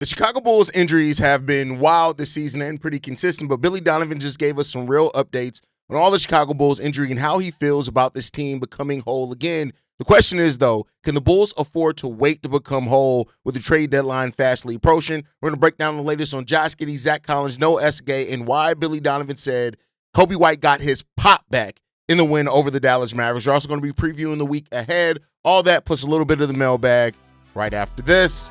The Chicago Bulls injuries have been wild this season and pretty consistent, but Billy Donovan just gave us some real updates on all the Chicago Bulls injury and how he feels about this team becoming whole again. The question is, though, can the Bulls afford to wait to become whole with the trade deadline fastly approaching? We're going to break down the latest on Josh Giddey, Zach Collins, Noa Essengue, and why Billy Donovan said Coby White got his pop back in the win over the Dallas Mavericks. We're also going to be previewing the week ahead. All that plus a little bit of the mailbag right after this.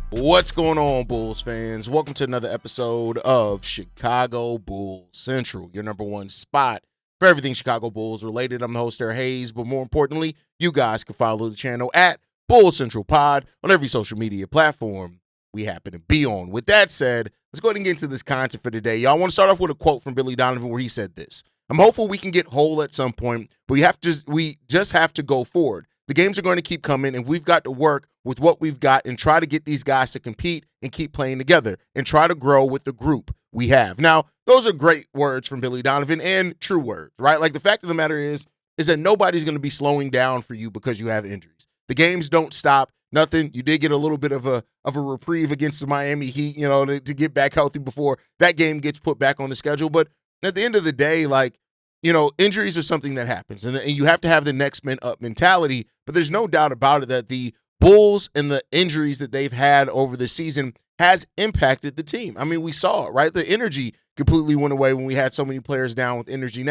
What's going on, Bulls fans? Welcome to another episode of Chicago Bulls Central, your number one spot for everything Chicago Bulls related. I'm the host, Eric Hayes, but more importantly, you guys can follow the channel at Bulls Central Pod on every social media platform we happen to be on. With that said, let's go ahead and get into this content for today. Y'all want to start off with a quote from Billy Donovan where he said this: "I'm hopeful we can get whole at some point, but we just have to go forward. The games are going to keep coming, and we've got to work with what we've got and try to get these guys to compete and keep playing together and try to grow with the group we have." Now, those are great words from Billy Donovan and true words, right? Like, the fact of the matter is that nobody's going to be slowing down for you because you have injuries. The games don't stop. Nothing. You did get a little bit of a reprieve against the Miami Heat, to get back healthy before that game gets put back on the schedule. But at the end of the day, injuries are something that happens, and you have to have the next man up mentality. But there's no doubt about it that the Bulls and the injuries that they've had over the season has impacted the team. I mean, we saw it, right? The energy completely went away when we had so many players down with injury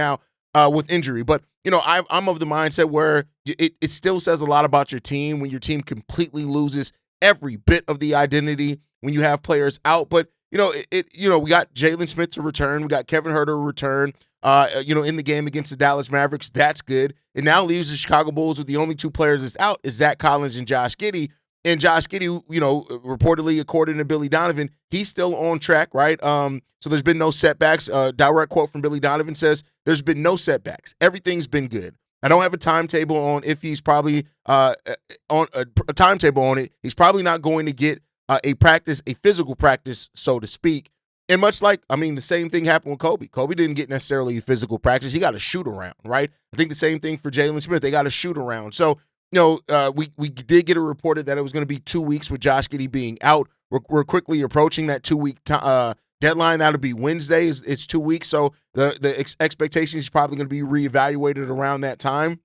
with injury. But, I'm of the mindset where it still says a lot about your team when your team completely loses every bit of the identity when you have players out. But, we got Jalen Smith to return. We got Kevin Huerter to return, in the game against the Dallas Mavericks. That's good. It now leaves the Chicago Bulls with the only two players that's out is Zach Collins and Josh Giddey. And Josh Giddey, reportedly, according to Billy Donovan, he's still on track, right? So there's been no setbacks. Direct quote from Billy Donovan says, "There's been no setbacks. Everything's been good. I don't have a timetable on if he's probably on a timetable on it. He's probably not going to get a physical practice, so to speak." And much like, the same thing happened with Coby. Coby didn't get necessarily a physical practice. He got a shoot around, right? I think the same thing for Jalen Smith. They got a shoot around. So, we did get it reported that it was going to be 2 weeks with Josh Giddey being out. We're quickly approaching that 2 week deadline. That'll be Wednesday. It's 2 weeks. So the expectation is probably going to be reevaluated around that time.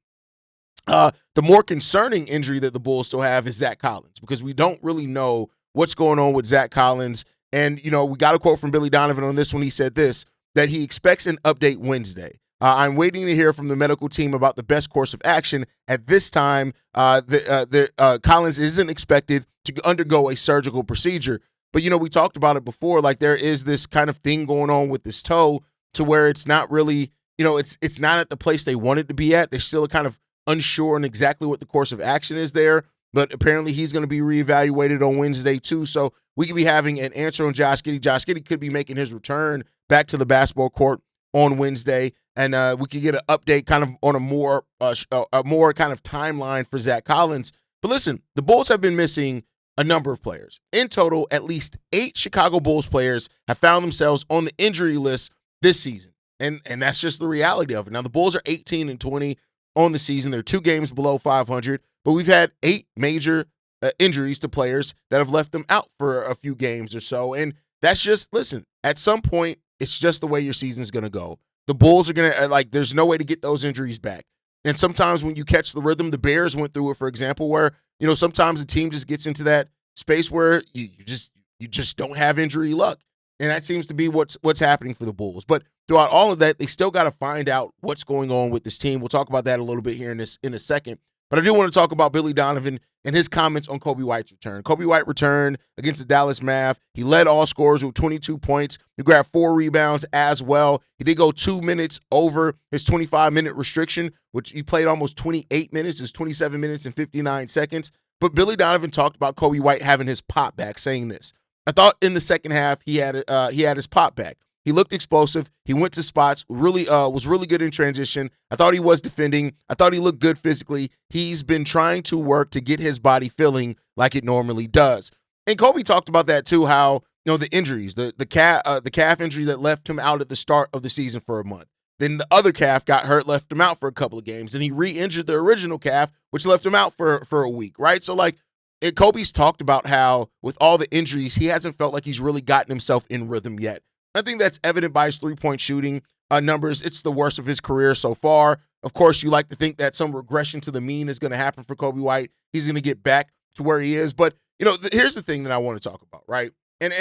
The more concerning injury that the Bulls still have is Zach Collins, because we don't really know what's going on with Zach Collins. And, we got a quote from Billy Donovan on this when he said this, that he expects an update Wednesday. "I'm waiting to hear from the medical team about the best course of action. At this time, Collins isn't expected to undergo a surgical procedure." But, we talked about it before, like there is this kind of thing going on with this toe to where it's not really, it's not at the place they want it to be at. They're still kind of unsure on exactly what the course of action is there. But apparently he's going to be reevaluated on Wednesday too. So we could be having an answer on Josh Giddey. Josh Giddey could be making his return back to the basketball court on Wednesday. And we could get an update kind of on a more kind of timeline for Zach Collins. But listen, the Bulls have been missing a number of players. In total, at least 8 Chicago Bulls players have found themselves on the injury list this season. And that's just the reality of it. Now, the Bulls are 18-20 on the season. They're 2 games below 500. But we've had 8 major injuries to players that have left them out for a few games or so. And that's just, listen, at some point, it's just the way your season's going to go. The Bulls are going to, there's no way to get those injuries back. And sometimes when you catch the rhythm, the Bears went through it, for example, where, sometimes the team just gets into that space where you just don't have injury luck. And that seems to be what's happening for the Bulls. But throughout all of that, they still got to find out what's going on with this team. We'll talk about that a little bit here in a second. But I do want to talk about Billy Donovan and his comments on Coby White's return. Coby White returned against the Dallas Mavs. He led all scorers with 22 points. He grabbed 4 rebounds as well. He did go 2 minutes over his 25-minute restriction, which he played almost 28 minutes. It's 27 minutes and 59 seconds. But Billy Donovan talked about Coby White having his pop back, saying this: I thought in the second half he had his pop back. He looked explosive. He went to spots. Really was really good in transition. I thought he was defending. I thought he looked good physically. He's been trying to work to get his body feeling like it normally does. And Coby talked about that too. How the injuries, the calf injury that left him out at the start of the season for a month. Then the other calf got hurt, left him out for a couple of games. And he re-injured the original calf, which left him out for a week. Right, so Coby's talked about how with all the injuries, he hasn't felt like he's really gotten himself in rhythm yet. I think that's evident by his three-point shooting numbers. It's the worst of his career so far. Of course, you like to think that some regression to the mean is going to happen for Coby White. He's going to get back to where he is. But, here's the thing that I want to talk about, right? And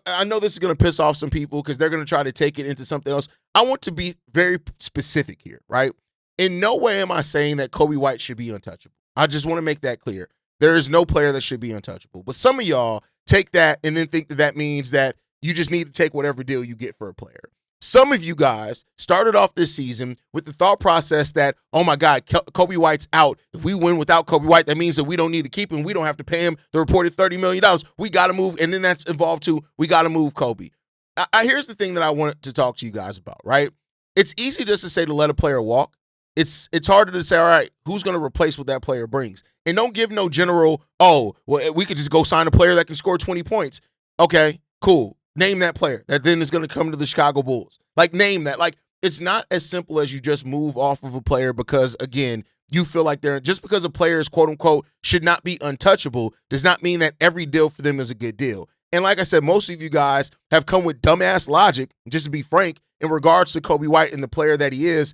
I know this is going to piss off some people because they're going to try to take it into something else. I want to be very specific here, right? In no way am I saying that Coby White should be untouchable. I just want to make that clear. There is no player that should be untouchable. But some of y'all take that and then think that means that you just need to take whatever deal you get for a player. Some of you guys started off this season with the thought process that, oh my God, Coby White's out. If we win without Coby White, that means that we don't need to keep him. We don't have to pay him the reported $30 million. We got to move. And then that's involved too. We got to move Coby. Here's the thing that I want to talk to you guys about, right? It's easy just to say to let a player walk. It's harder to say, all right, who's going to replace what that player brings? And don't give no general, we could just go sign a player that can score 20 points. Okay, cool. Name that player that then is going to come to the Chicago Bulls. Name that. It's not as simple as you just move off of a player because, again, you feel like just because a player is, quote unquote, should not be untouchable does not mean that every deal for them is a good deal. And like I said, most of you guys have come with dumbass logic, just to be frank, in regards to Coby White and the player that he is.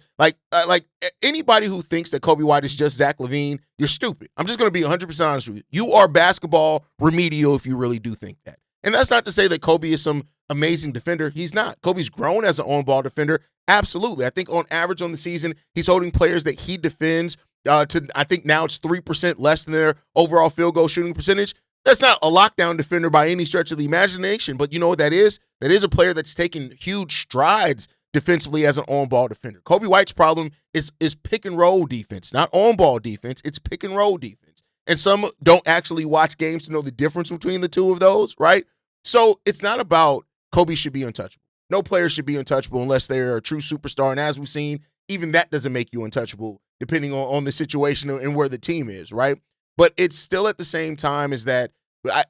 Anybody who thinks that Coby White is just Zach LaVine, you're stupid. I'm just going to be 100% honest with you. You are basketball remedial if you really do think that. And that's not to say that Coby is some amazing defender. He's not. Coby's grown as an on-ball defender. Absolutely. I think on average on the season, he's holding players that he defends to, I think now it's 3% less than their overall field goal shooting percentage. That's not a lockdown defender by any stretch of the imagination, but you know what that is? That is a player that's taken huge strides defensively as an on-ball defender. Coby White's problem is pick-and-roll defense, not on-ball defense. It's pick-and-roll defense. And some don't actually watch games to know the difference between the two of those, right? So it's not about Coby should be untouchable. No player should be untouchable unless they're a true superstar. And as we've seen, even that doesn't make you untouchable depending on the situation and where the team is, right? But it's still at the same time is that,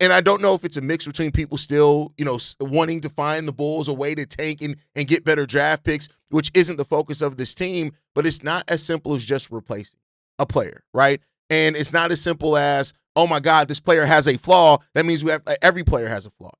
and I don't know if it's a mix between people still, wanting to find the Bulls a way to tank and get better draft picks, which isn't the focus of this team, but it's not as simple as just replacing a player, right? And it's not as simple as, oh my God, this player has a flaw. That means every player has a flaw.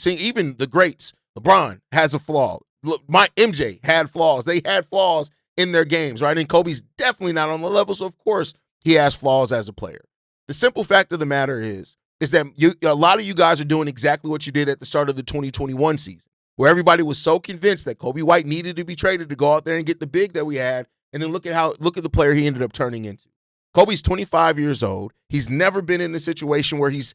Even the greats, LeBron has a flaw. My MJ had flaws. They had flaws in their games, right? And Kobe's definitely not on the level, so of course he has flaws as a player. The simple fact of the matter is that a lot of you guys are doing exactly what you did at the start of the 2021 season, where everybody was so convinced that Coby White needed to be traded to go out there and get the big that we had, and then look at the player he ended up turning into. Kobe's 25 years old. He's never been in a situation where he's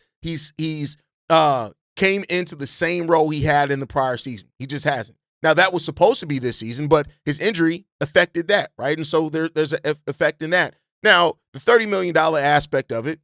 came into the same role he had in the prior season. He just hasn't. Now, that was supposed to be this season, but his injury affected that, right? And so there's an effect in that. Now, the $30 million aspect of it,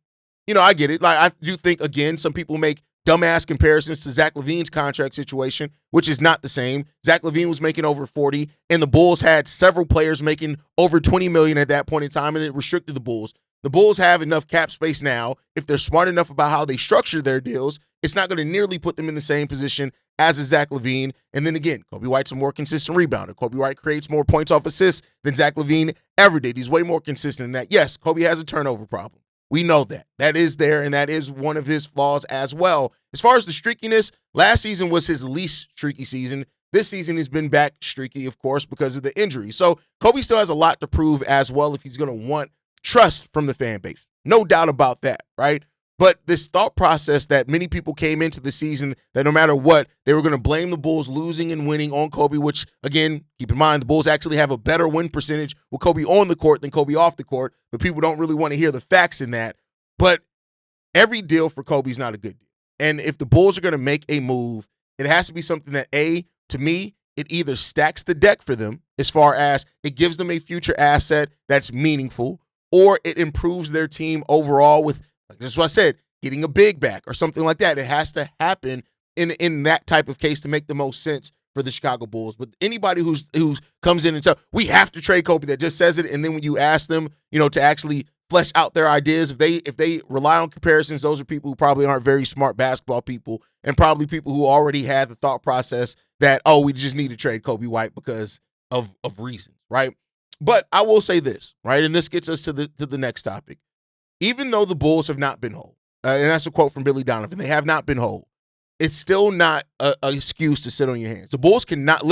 I get it. I do think, again, some people make dumbass comparisons to Zach LaVine's contract situation, which is not the same. Zach LaVine was making over 40, and the Bulls had several players making over 20 million at that point in time, and it restricted the Bulls. The Bulls have enough cap space now. If they're smart enough about how they structure their deals, it's not going to nearly put them in the same position as a Zach LaVine. And then again, Coby White's a more consistent rebounder. Coby White creates more points off assists than Zach LaVine ever did. He's way more consistent than that. Yes, Coby has a turnover problem. We know that. That is there, and that is one of his flaws as well. As far as the streakiness, last season was his least streaky season. This season he's been back streaky, of course, because of the injury. So Coby still has a lot to prove as well if he's going to want trust from the fan base. No doubt about that, right? But this thought process that many people came into the season that no matter what, they were going to blame the Bulls losing and winning on Coby, which, again, keep in mind, the Bulls actually have a better win percentage with Coby on the court than Coby off the court, but people don't really want to hear the facts in that. But every deal for Coby's not a good deal. And if the Bulls are going to make a move, it has to be something that, to me, it either stacks the deck for them as far as it gives them a future asset that's meaningful, or it improves their team overall with, like this is what I said, getting a big back or something like that. It has to happen in that type of case to make the most sense for the Chicago Bulls. But anybody who comes in and says we have to trade Coby, that just says it, and then when you ask them, to actually flesh out their ideas, if they rely on comparisons, those are people who probably aren't very smart basketball people, and probably people who already had the thought process that, oh, we just need to trade Coby White because of reasons, right? But I will say this, right, and this gets us to the next topic. Even though the Bulls have not been whole, and that's a quote from Billy Donovan, they have not been whole, it's still not an excuse to sit on your hands. The Bulls cannot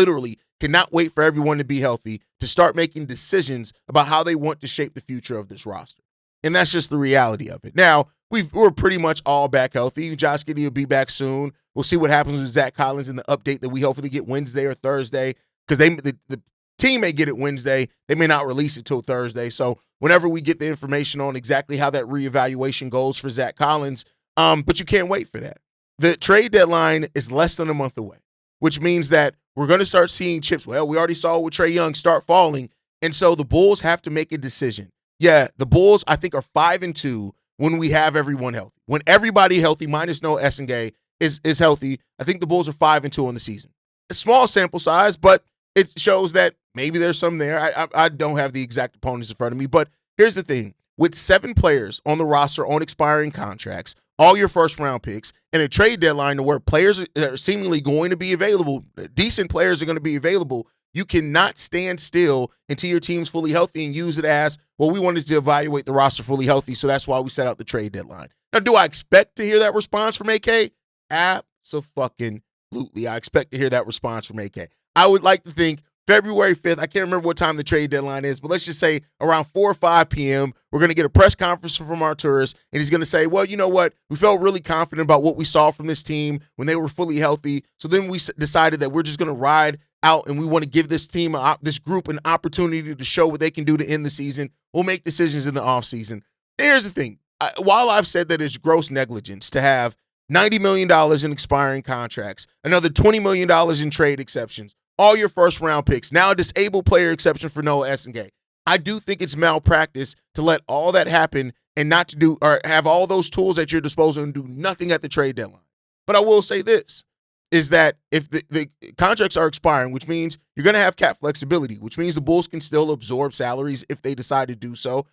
wait for everyone to be healthy to start making decisions about how they want to shape the future of this roster. And that's just the reality of it. Now, we're pretty much all back healthy. Josh Giddey will be back soon. We'll see what happens with Zach Collins in the update that we hopefully get Wednesday or Thursday, because the team may get it Wednesday. They may not release it till Thursday. So whenever we get the information on exactly how that reevaluation goes for Zach Collins, but you can't wait for that. The trade deadline is less than a month away, which means that we're going to start seeing chips. Well, we already saw with Trae Young start falling, and so the Bulls have to make a decision. Yeah, the Bulls, I think, are 5-2 when we have everyone healthy. When everybody healthy, minus Noa Essengue, is healthy, I think the Bulls are 5-2 on the season. A small sample size, but it shows that maybe there's some there. I don't have the exact opponents in front of me, but here's the thing. With 7 players on the roster on expiring contracts, all your first-round picks, and a trade deadline to where players are seemingly going to be available, decent players are going to be available, you cannot stand still until your team's fully healthy and use it as, well, we wanted to evaluate the roster fully healthy, so that's why we set out the trade deadline. Now, do I expect to hear that response from AK? Abso-fucking-lutely. I expect to hear that response from AK. I would like to think February 5th, I can't remember what time the trade deadline is, but let's just say around 4 or 5 p.m., we're going to get a press conference from Arturas, and he's going to say, well, you know what? We felt really confident about what we saw from this team when they were fully healthy, so then we decided that we're just going to ride out and we want to give this team, this group, an opportunity to show what they can do to end the season. We'll make decisions in the offseason. Here's the thing. While I've said that it's gross negligence to have $90 million in expiring contracts, another $20 million in trade exceptions, all your first-round picks, now a disabled player exception for Noa Essengue, I do think it's malpractice to let all that happen and not to do or have all those tools at your disposal and do nothing at the trade deadline. But I will say this, is that if the contracts are expiring, which means you're going to have cap flexibility, which means the Bulls can still absorb salaries if they decide to do so.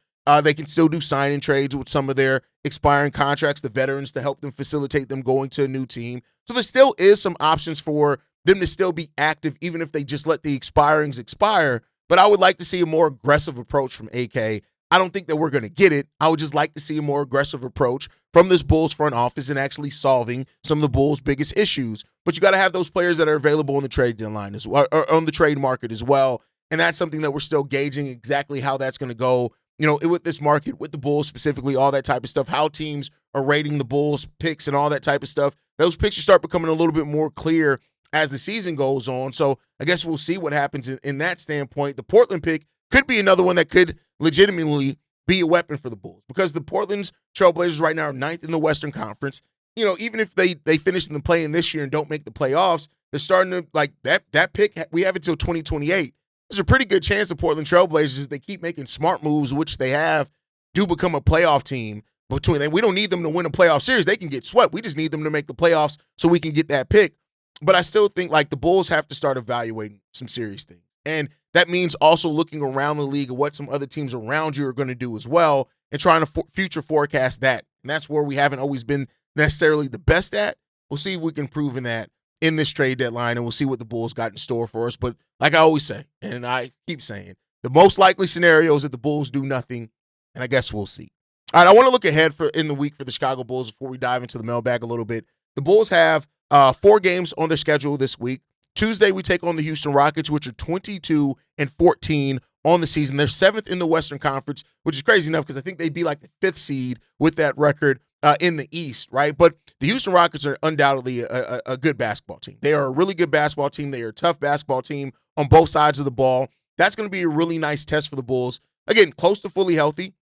They can still do sign-in trades with some of their expiring contracts, the veterans, to help them facilitate them going to a new team. So there still is some options for them to still be active, even if they just let the expirings expire. But I would like to see a more aggressive approach from AK. I don't think that we're going to get it. I would just like to see a more aggressive approach from this Bulls front office and actually solving some of the Bulls' biggest issues. But you got to have those players that are available on the trade deadline as well, or on the trade market as well. And that's something that we're still gauging exactly how that's going to go. With this market, with the Bulls specifically, all that type of stuff, how teams are rating the Bulls picks and all that type of stuff. Those pictures start becoming a little bit more clear as the season goes on. So I guess we'll see what happens in that standpoint. The Portland pick could be another one that could legitimately be a weapon for the Bulls, because the Portland's Trailblazers right now are 9th in the Western Conference. Even if they finish in the play-in this year and don't make the playoffs, they're starting to, like, that pick, we have until 2028. There's a pretty good chance the Portland Trailblazers, if they keep making smart moves, which they have, do become a playoff team. Between them, we don't need them to win a playoff series. They can get swept. We just need them to make the playoffs so we can get that pick. But I still think, like, the Bulls have to start evaluating some serious things. And that means also looking around the league at what some other teams around you are going to do as well and trying to future forecast that. And that's where we haven't always been necessarily the best at. We'll see if we can prove in that in this trade deadline, and we'll see what the Bulls got in store for us. But like I always say, and I keep saying, the most likely scenario is that the Bulls do nothing, and I guess we'll see. All right, I want to look ahead in the week for the Chicago Bulls before we dive into the mailbag a little bit. The Bulls have 4 games on their schedule this week. Tuesday, we take on the Houston Rockets, which are 22-14 on the season. They're 7th in the Western Conference, which is crazy enough because I think they'd be like the 5th seed with that record in the East, right? But the Houston Rockets are undoubtedly a good basketball team. They are a really good basketball team. They are a tough basketball team on both sides of the ball. That's going to be a really nice test for the Bulls. Again, close to fully healthy.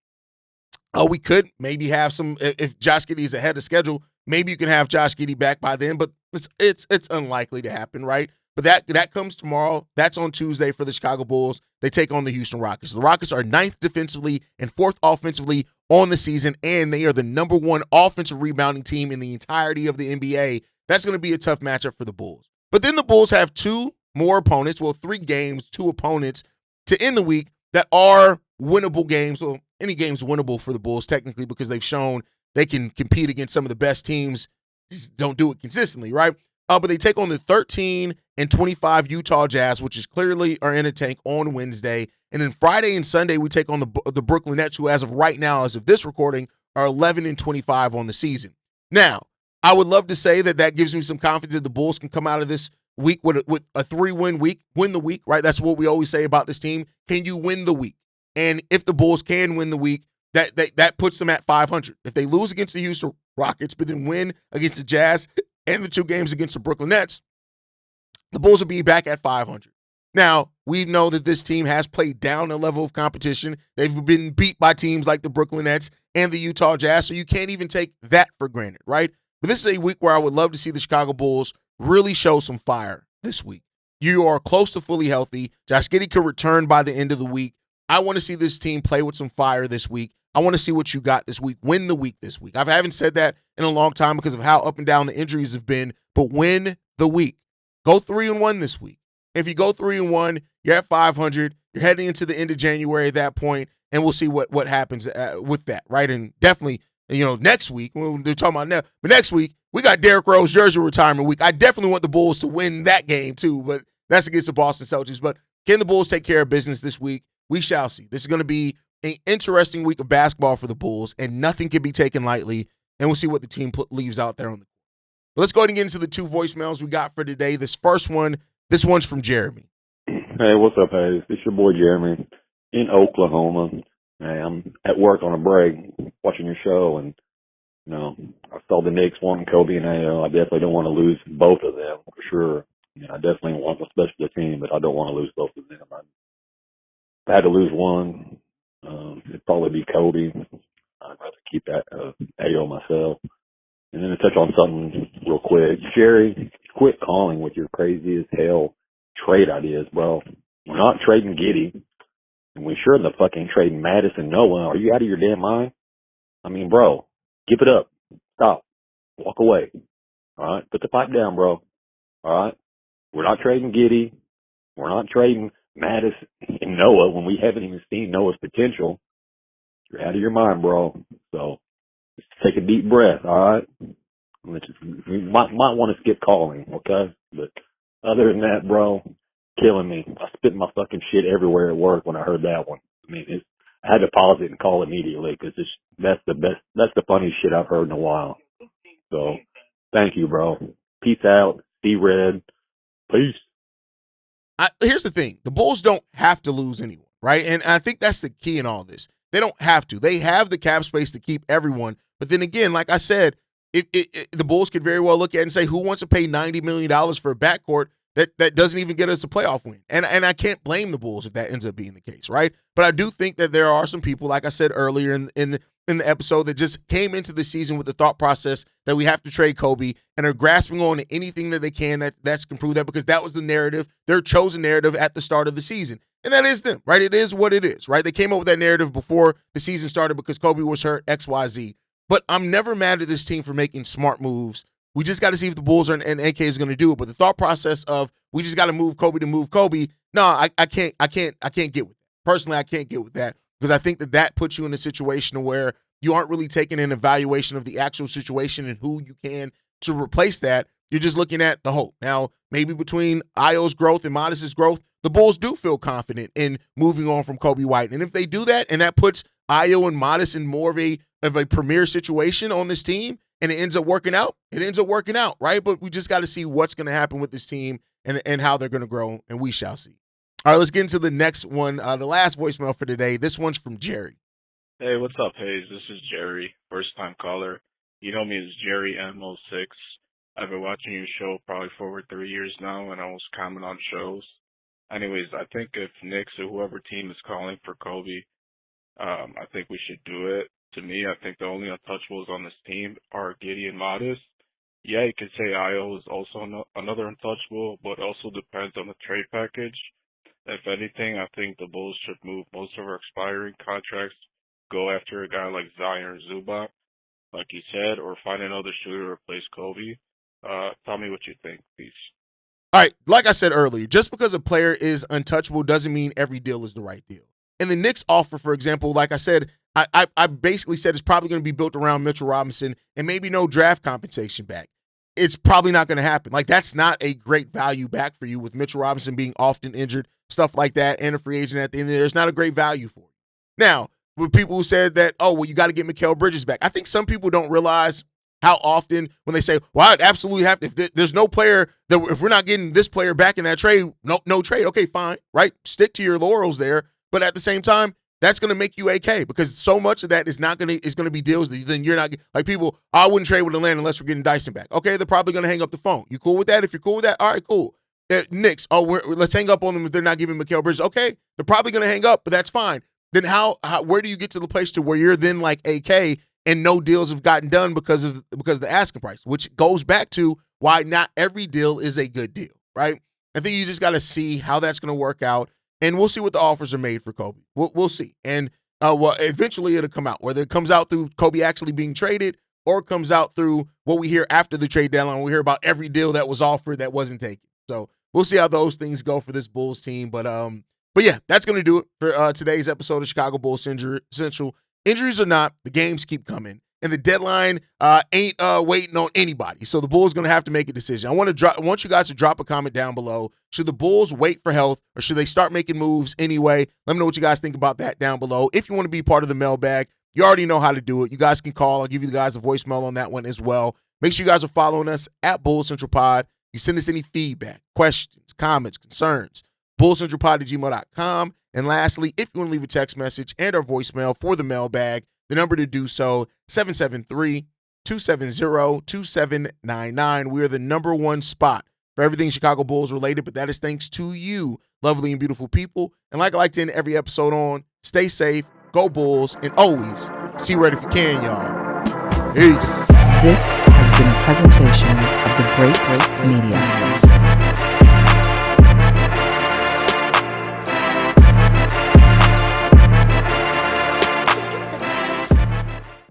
We could maybe have some, if Josh Giddey is ahead of schedule, maybe you can have Josh Giddey back by then, but it's unlikely to happen, right? But that comes tomorrow. That's on Tuesday for the Chicago Bulls. They take on the Houston Rockets. The Rockets are 9th defensively and 4th offensively on the season, and they are the number 1 offensive rebounding team in the entirety of the NBA. That's going to be a tough matchup for the Bulls. But then the Bulls have two more opponents, well, 3 games, 2 opponents to end the week that are winnable games. Well, any game's winnable for the Bulls technically because they've shown they can compete against some of the best teams. Just don't do it consistently, right? But they take on the 13-25 Utah Jazz, which is clearly are in a tank on Wednesday. And then Friday and Sunday, we take on the Brooklyn Nets, who as of right now, as of this recording, are 11-25 on the season. Now, I would love to say that gives me some confidence that the Bulls can come out of this week with a 3-win week, win the week, right? That's what we always say about this team. Can you win the week? And if the Bulls can win the week, that puts them at 500. If they lose against the Houston Rockets, but then win against the Jazz and the 2 games against the Brooklyn Nets, the Bulls will be back at 500. Now, we know that this team has played down a level of competition. They've been beat by teams like the Brooklyn Nets and the Utah Jazz, so you can't even take that for granted, right? But this is a week where I would love to see the Chicago Bulls really show some fire this week. You are close to fully healthy. Josh Giddey could return by the end of the week. I want to see this team play with some fire this week. I want to see what you got this week. Win the week this week. I haven't said that in a long time because of how up and down the injuries have been, but win the week. Go 3-1 this week. If you go 3-1, you're at 500. You're heading into the end of January at that point, and we'll see what happens with that, right? And definitely, next week, we're talking about now, but next week, we got Derrick Rose jersey retirement week. I definitely want the Bulls to win that game too, but that's against the Boston Celtics. But can the Bulls take care of business this week? We shall see. This is going to be an interesting week of basketball for the Bulls, and nothing can be taken lightly, and we'll see what the team leaves out there on the court. Let's go ahead and get into the 2 voicemails we got for today. This one's from Jeremy. Hey, what's up, Hayes? It's your boy Jeremy in Oklahoma. Hey, I'm at work on a break watching your show, and I saw the Knicks wanting Coby and Ayo. I definitely don't want to lose both of them for sure. I definitely want the special team, but I don't want to lose both of them. If I had to lose one, it'd probably be Coby. I'd rather keep that Ayo myself. And then to touch on something real quick, Jerry, quit calling with your crazy as hell trade ideas, bro. We're not trading Giddey, and we sure the fucking trading Madison Noah. Are you out of your damn mind? I mean, bro, give it up. Stop. Walk away. All right? Put the pipe down, bro. All right? We're not trading Giddey. We're not trading Madison and Noah when we haven't even seen Noah's potential. You're out of your mind, bro. So just take a deep breath, all right? You might want to skip calling, okay? But other than that, bro, killing me. I spit my fucking shit everywhere at work when I heard that one. I mean, I had to pause it and call immediately because that's the funniest shit I've heard in a while. So, thank you, bro. Peace out. See red. Peace. Here's the thing. The Bulls don't have to lose anyone, right? And I think that's the key in all this. They don't have to. They have the cap space to keep everyone. But then again, like I said, the Bulls could very well look at it and say, who wants to pay $90 million for a backcourt that doesn't even get us a playoff win? And I can't blame the Bulls if that ends up being the case, right? But I do think that there are some people, like I said earlier in the episode, that just came into the season with the thought process that we have to trade Coby and are grasping on to anything that they can that can prove that, because that was the narrative, their chosen narrative at the start of the season. And that is them, right? It is what it is, right? They came up with that narrative before the season started because Coby was hurt, XYZ. But I'm never mad at this team for making smart moves. We just got to see if the Bulls and AK is going to do it. But the thought process of we just got to move Coby, no, I can't get with that. Personally, I can't get with that because I think that puts you in a situation where you aren't really taking an evaluation of the actual situation and who you can to replace that. You're just looking at the hope. Now, maybe between Ayo's growth and Modest's growth, the Bulls do feel confident in moving on from Coby White. And if they do that, and that puts Ayo and Modest in more of a premier situation on this team, and it ends up working out, right? But we just got to see what's going to happen with this team and how they're going to grow, and we shall see. All right, let's get into the next one, the last voicemail for today. This one's from Jerry. Hey, what's up, Hayes? This is Jerry, first-time caller. You know me as Jerry M06. I've been watching your show probably for over 3 years now, and I always comment on shows. Anyways, I think if Knicks or whoever team is calling for Coby, I think we should do it. To me, I think the only untouchables on this team are Giddey and Modest. Yeah, you could say Ayo is also another untouchable, but also depends on the trade package. If anything, I think the Bulls should move most of our expiring contracts, go after a guy like Zion or Zubac, like you said, or find another shooter to replace Coby. Tell me what you think, please. All right, like I said earlier, just because a player is untouchable doesn't mean every deal is the right deal. And the Knicks offer, for example, like I said, I basically said it's probably going to be built around Mitchell Robinson and maybe no draft compensation back. It's probably not going to happen. Like, that's not a great value back for you with Mitchell Robinson being often injured, stuff like that, and a free agent at the end. There's not a great value for you. Now, with people who said that, oh, well, you got to get Mikal Bridges back. I think some people don't realize how often when they say, well, I'd absolutely have to, if there's no player, that if we're not getting this player back in that trade, no trade. Okay, fine, right? Stick to your laurels there. But at the same time, that's going to make you AK because so much of that is going to be deals that then you're not like people. I wouldn't trade with Atlanta unless we're getting Dyson back. Okay, they're probably going to hang up the phone. You cool with that? If you're cool with that, all right, cool. Knicks, let's hang up on them if they're not giving Mikal Bridges. Okay, they're probably going to hang up, but that's fine. Then where do you get to the place to where you're then like AK and no deals have gotten done because of the asking price, which goes back to why not every deal is a good deal, right? I think you just got to see how that's going to work out. And we'll see what the offers are made for Coby. We'll see. And eventually it'll come out, whether it comes out through Coby actually being traded or it comes out through what we hear after the trade deadline. We hear about every deal that was offered that wasn't taken. So we'll see how those things go for this Bulls team. But yeah, that's going to do it for today's episode of Chicago Bulls Central. Injuries or not, the games keep coming. And the deadline ain't waiting on anybody. So the Bulls going to have to make a decision. I want you guys to drop a comment down below. Should the Bulls wait for health or should they start making moves anyway? Let me know what you guys think about that down below. If you want to be part of the mailbag, you already know how to do it. You guys can call. I'll give you guys a voicemail on that one as well. Make sure you guys are following us at Bulls Central Pod. You send us any feedback, questions, comments, concerns, bullcentralpod@gmail.com. And lastly, if you want to leave a text message and our voicemail for the mailbag, the number to do so, 773-270-2799. We are the number one spot for everything Chicago Bulls related, but that is thanks to you, lovely and beautiful people. And like I like to end every episode on, stay safe, go Bulls, and always see red if you can, y'all. Peace. This has been a presentation of the Breaks Media.